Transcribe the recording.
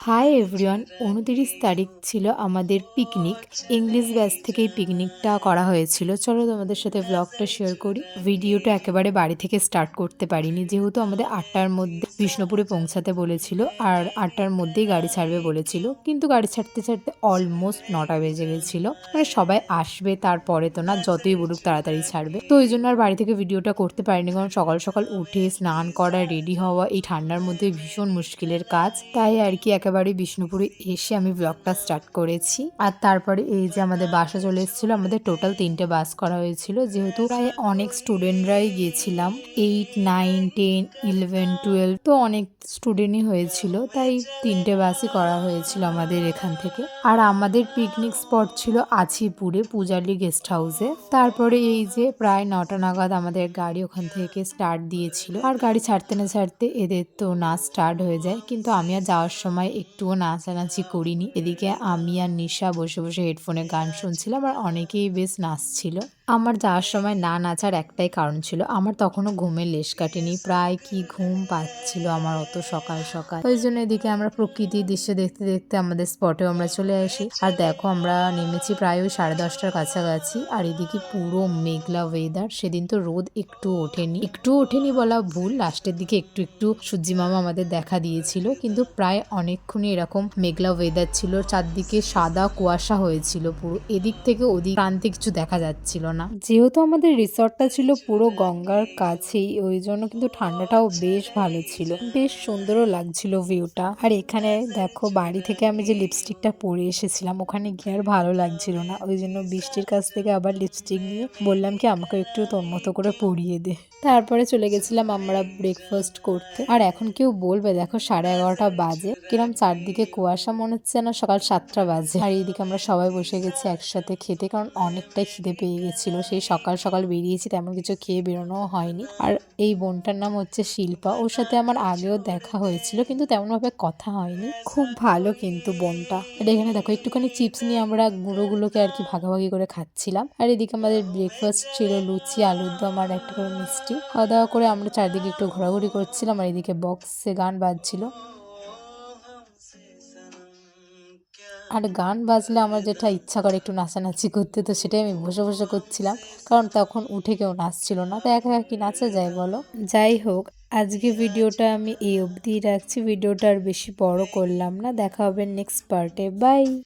Hi everyone, ২৯ তারিখ ছিল আমাদের পিকনিক। ইংলিশ ব্যাচ থেকেই পিকনিকটা করা হয়েছিল। চলো তোমাদের সাথে ব্লগটা শেয়ার করি। ভিডিওটা একেবারে বাড়ি থেকে স্টার্ট করতে পারিনি, যেহেতু আমাদের ৮টার মধ্যে বিষ্ণুপুরে পৌঁছাতে বলেছিল আর ৮টার মধ্যেই গাড়ি ছাড়বে বলেছিল। কিন্তু গাড়ি ছাড়তে ছাড়তে অলমোস্ট ৯টা বেজে গেছিল। মানে সবাই আসবে, তারপরে তো না, যতই বলুক তাড়াতাড়ি ছাড়বে। তো ওই জন্য আর বাড়ি থেকে ভিডিওটা করতে পারিনি, কারণ সকাল সকাল উঠে স্নান করা, রেডি হওয়া এই ঠান্ডার মধ্যে ভীষণ মুশকিলের কাজ। তাই আর কি একেবারে বিষ্ণুপুরে এসে আমি ব্লগটা স্টার্ট করেছি। আর তারপরে এই যে আমাদের বাসে চলে এসেছিল। আমাদের টোটাল 3টে বাস করা হয়েছিল, যেহেতু প্রায় অনেক স্টুডেন্টরাই গিয়েছিলাম। 8, 9, 10, 11, 12, তো অনেক স্টুডেন্টই হয়েছিল, তাই 3টে বাসই করা হয়েছিল আমাদের এখান থেকে। আর আমাদের পিকনিক স্পট ছিল আছিপুরে পূজালি গেস্ট হাউসে। তারপরে এই যে প্রায় 9টা নাগাদ আমাদের গাড়ি ওখান থেকে স্টার্ট দিয়েছিল। আর গাড়ি ছাড়তে না ছাড়তে এদের তো নাচ স্টার্ট হয়ে যায়, কিন্তু আমি আর যাওয়ার সময় একটুও নাচানাচি করিনি। এদিকে আমি আর নিশা বসে বসে হেডফোনে গান শুনছিলাম, আর অনেকেই বেশ নাচছিল। আমার যাওয়ার সময় না নাচার একটাই কারণ ছিল, আমার তখনও ঘুমের লেশ কাটেনি। প্রায় কি ঘুম পাচ্ছিল আমার অত সকাল সকাল। ওই জন্য এদিকে আমরা প্রকৃতির দৃশ্য দেখতে দেখতে আমাদের স্পটেও আমরা চলে আসি। আর দেখো আমরা নেমেছি প্রায় ওই 10:30টার কাছাকাছি। আর এদিকে পুরো মেঘলা ওয়েদার। সেদিন তো রোদ একটু ওঠেনি বলা ভুল, লাস্টের দিকে একটু একটু সূর্যি মামা আমাদের দেখা দিয়েছিল, কিন্তু প্রায় অনেকক্ষণই এরকম মেঘলা ওয়েদার ছিল। চারদিকে সাদা কুয়াশা হয়েছিল পুরো, এদিক থেকে ওদিক প্রান্তে কিছু দেখা যাচ্ছিল না। যেহেতু আমাদের রিসর্টটা ছিল পুরো গঙ্গার কাছেই, ওই জন্য কিন্তু ঠান্ডাটাও বেশ ভালো ছিল, বেশ সুন্দরও লাগছিল ভিউটা। আর এখানে দেখো বাড়ি থেকে আমি যে লিপস্টিকটা পরে এসেছিলাম, ওখানে গিয়ে আর ভালো লাগছিল না, ওই জন্য বৃষ্টির কাছ থেকে আবার লিপস্টিক নিয়ে বললাম কি আমাকে একটু তোর মতো করে পরিয়ে দে। তারপরে চলে গেছিলাম আমরা ব্রেকফাস্ট করতে। আর এখন কেউ বলবে দেখো 11:30 বাজে, কিরম চারদিকে কুয়াশা, মনে হচ্ছে না সকাল 7টা বাজে। আর এইদিকে আমরা সবাই বসে গেছি একসাথে খেতে, কারণ অনেকটাই খিদে পেয়ে গেছিল। সেই সকাল সকাল বেরিয়েছি, তেমন কিছু খেয়ে বেরোনোও হয়নি। আর এই বোনটার নাম হচ্ছে শিল্পা, ওর সাথে আমার আগেও দেখা হয়েছিল, কিন্তু তেমন ভাবে কথা হয়নি। খুব ভালো কিন্তু বোনটা। আর এখানে দেখো একটুখানি চিপস নিয়ে আমরা গুঁড়োগুলোকে আর কি ভাগাভাগি করে খাচ্ছিলাম। আর এদিকে আমাদের ব্রেকফাস্ট ছিল লুচি, আলুর দম আর একটা করে মিষ্টি। খাওয়া দাওয়া করে আমরা চারদিকে একটু ঘোরাঘুরি করছিলাম, আর এদিকে বক্সে গান বাজছিল। আর গান বাজলে আমার যেটা ইচ্ছা করে একটু নাচানাচি করতে, তো সেটাই আমি বসে বসে করছিলাম, কারণ তখন উঠে কেউ নাচছিল না, তো একা একা কি নাচা যায় বলো। যাই হোক, আজকে ভিডিওটা আমি এই অবধি রাখছি। ভিডিওটা আর বেশি বড় করলাম না, দেখা হবে নেক্সট পার্টে। বাই।